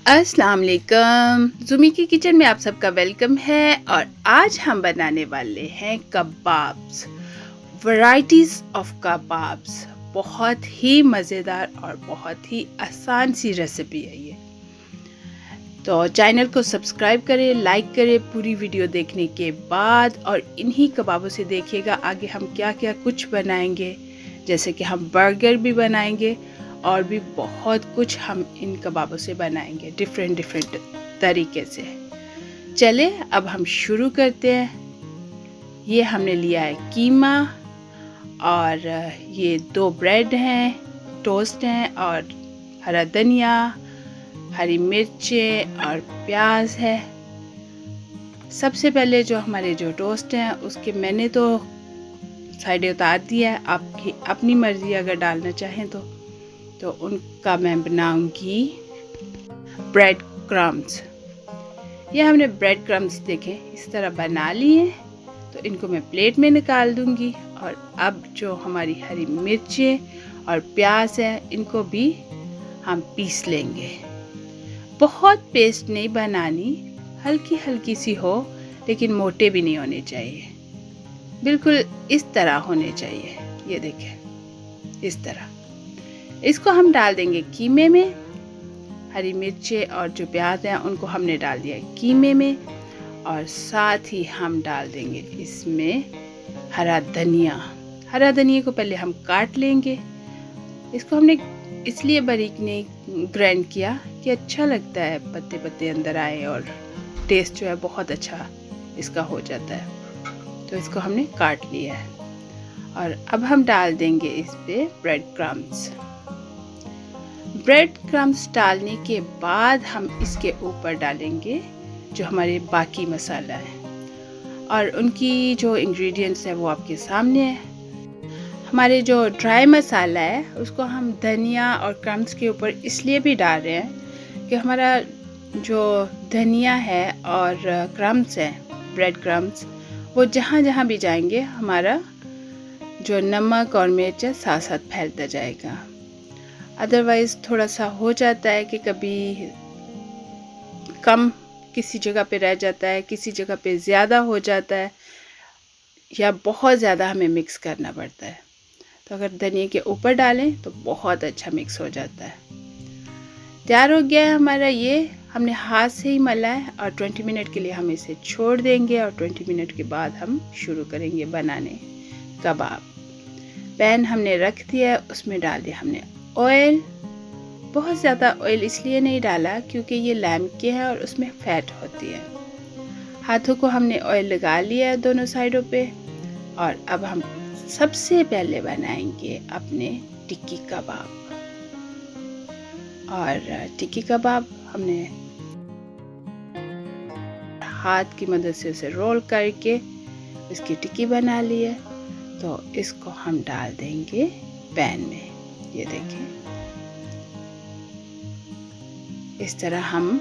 अस्सलाम वालेकुम। ज़ुमी की किचन में आप सबका वेलकम है और आज हम बनाने वाले हैं कबाब्स। Varieties of kebabs. बहुत ही मज़ेदार और बहुत ही आसान सी रेसिपी है ये। तो चैनल को सब्सक्राइब करें, लाइक करें पूरी वीडियो देखने के बाद, और इन्हीं कबाबों से देखिएगा आगे हम क्या क्या कुछ बनाएंगे। जैसे कि हम बर्गर भी बनाएंगे और भी बहुत कुछ हम इन कबाबों से बनाएंगे डिफरेंट तरीके से। चले अब हम शुरू करते हैं। ये हमने लिया है कीमा और ये 2 ब्रेड हैं, टोस्ट हैं और हरा धनिया, हरी मिर्चें और प्याज है। सबसे पहले जो हमारे जो टोस्ट हैं उसके मैंने तो साइडें उतार दिया है। आपकी अपनी मर्ज़ी अगर डालना चाहें तो उनका मैं बनाऊंगी ब्रेड क्रम्स। ये हमने ब्रेड क्रम्स देखें इस तरह बना लिए, तो इनको मैं प्लेट में निकाल दूंगी। और अब जो हमारी हरी मिर्चें और प्याज है इनको भी हम पीस लेंगे। बहुत पेस्ट नहीं बनानी, हल्की हल्की सी हो, लेकिन मोटे भी नहीं होने चाहिए। बिल्कुल इस तरह होने चाहिए। ये देखें इस तरह। इसको हम डाल देंगे कीमे में। हरी मिर्चें और जो प्याज हैं उनको हमने डाल दिया कीमे में, और साथ ही हम डाल देंगे इसमें हरा धनिया। हरा धनिया को पहले हम काट लेंगे। इसको हमने इसलिए बारीक नहीं ग्राइंड किया कि अच्छा लगता है, पत्ते पत्ते अंदर आए और टेस्ट जो है बहुत अच्छा इसका हो जाता है। तो इसको हमने काट लिया है और अब हम डाल देंगे इस पे ब्रेड क्रम्स। ब्रेड क्रम्स डालने के बाद हम इसके ऊपर डालेंगे जो हमारे बाकी मसाला है, और उनकी जो इंग्रेडिएंट्स है वो आपके सामने है। हमारे जो ड्राई मसाला है उसको हम धनिया और क्रम्स के ऊपर इसलिए भी डाल रहे हैं कि हमारा जो धनिया है और क्रम्स है, ब्रेड क्रम्स, वो जहाँ जहाँ भी जाएंगे हमारा जो नमक और मिर्च साथ साथ फैलता जाएगा। अदरवाइज़ थोड़ा सा हो जाता है कि कभी कम किसी जगह पे रह जाता है, किसी जगह पे ज़्यादा हो जाता है, या बहुत ज़्यादा हमें मिक्स करना पड़ता है। तो अगर धनिया के ऊपर डालें तो बहुत अच्छा मिक्स हो जाता है। तैयार हो गया है हमारा ये। हमने हाथ से ही मला है और 20 मिनट के लिए हम इसे छोड़ देंगे, और 20 मिनट के बाद हम शुरू करेंगे बनाने कबाब। पैन हमने रख दिया है, उसमें डाल दिया हमने ऑयल। बहुत ज़्यादा ऑयल इसलिए नहीं डाला क्योंकि ये लैम्ब के हैं और उसमें फैट होती है। हाथों को हमने ऑयल लगा लिया है दोनों साइडों पे। और अब हम सबसे पहले बनाएंगे अपने टिक्की कबाब। और टिक्की कबाब हमने हाथ की मदद से उसे रोल करके इसकी टिक्की बना ली है। तो इसको हम डाल देंगे पैन में। ये देखें इस तरह हम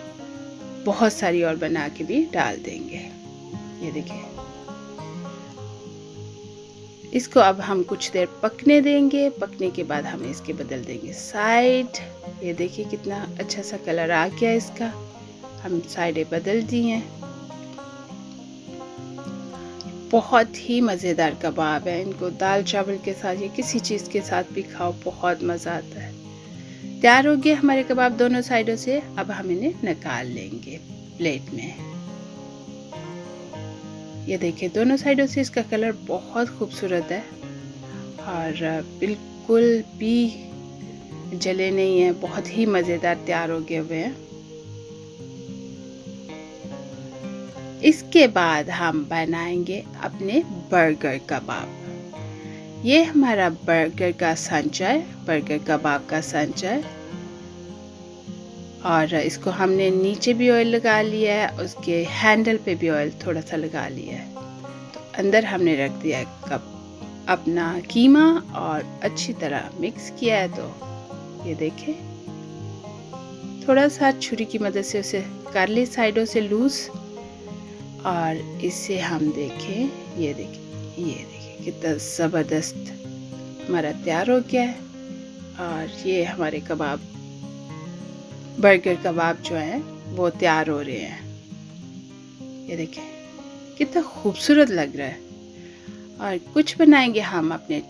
बहुत सारी और बना के भी डाल देंगे। ये देखें, इसको अब हम कुछ देर पकने देंगे। पकने के बाद हम इसके बदल देंगे साइड। ये देखिए कितना अच्छा सा कलर आ गया इसका। हम साइडें बदल दी हैं। बहुत ही मज़ेदार कबाब है। इनको दाल चावल के साथ या किसी चीज़ के साथ भी खाओ, बहुत मज़ा आता है। तैयार हो गए हमारे कबाब दोनों साइडों से। अब हम इन्हें निकाल लेंगे प्लेट में। ये देखिए दोनों साइडों से इसका कलर बहुत खूबसूरत है और बिल्कुल भी जले नहीं है। बहुत ही मज़ेदार तैयार हो गए हुए हैं। इसके बाद हम बनाएंगे अपने बर्गर कबाब। ये हमारा बर्गर का सांचा है, बर्गर कबाब का सांचा है। और इसको हमने नीचे भी ऑयल लगा लिया है, उसके हैंडल पे भी ऑयल थोड़ा सा लगा लिया है। तो अंदर हमने रख दिया है अपना कीमा और अच्छी तरह मिक्स किया है। तो ये देखें, थोड़ा सा छुरी की मदद से उसे कर ले साइडों से लूज, और इसे हम देखें। ये देखिए कितना ज़बरदस्त हमारा तैयार हो गया है। और ये हमारे कबाब बर्गर कबाब जो है वो तैयार हो रहे हैं। ये देखें कितना खूबसूरत लग रहा है। और कुछ बनाएंगे हम अपने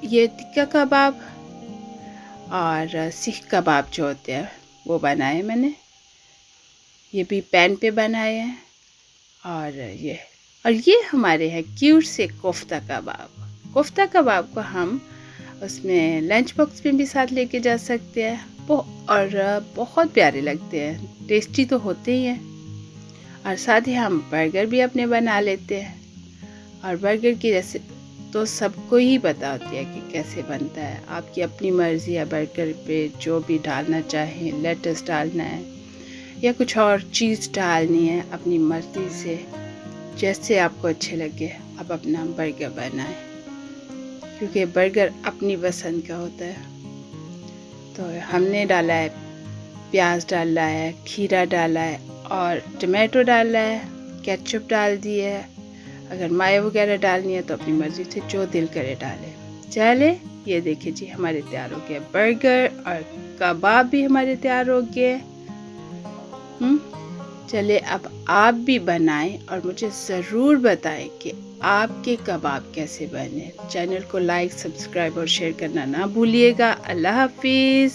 ये टिक्का कबाब और सीख कबाब जो होते हैं वो बनाए मैंने। ये भी पैन पे बनाए हैं। और ये हमारे हैं क्यूट से कोफ्ता कबाब। कोफ्ता कबाब को हम उसमें लंच बॉक्स में भी साथ लेके जा सकते हैं और बहुत प्यारे लगते हैं, टेस्टी तो होते ही हैं। और साथ ही हम बर्गर भी अपने बना लेते हैं। और बर्गर की रेसिपी तो सबको ही पता होती है कि कैसे बनता है। आपकी अपनी मर्ज़ी है, बर्गर पे जो भी डालना चाहें, लेटस डालना है या कुछ और चीज़ डालनी है, अपनी मर्ज़ी से जैसे आपको अच्छे लगे आप अपना बर्गर बनाएं, क्योंकि बर्गर अपनी पसंद का होता है। तो हमने डाला है प्याज, डाला है खीरा, डाला है और टमाटो डाला है, केचप डाल दी है। अगर मायो वगैरह डालनी है तो अपनी मर्ज़ी से जो दिल करे डाले। चले ये देखिए जी हमारे तैयार हो गए बर्गर और कबाब भी हमारे तैयार हो गए। चले अब आप भी बनाएं और मुझे ज़रूर बताएं कि आपके कबाब कैसे बने। चैनल को लाइक, सब्सक्राइब और शेयर करना ना भूलिएगा। अल्लाह हाफिज़।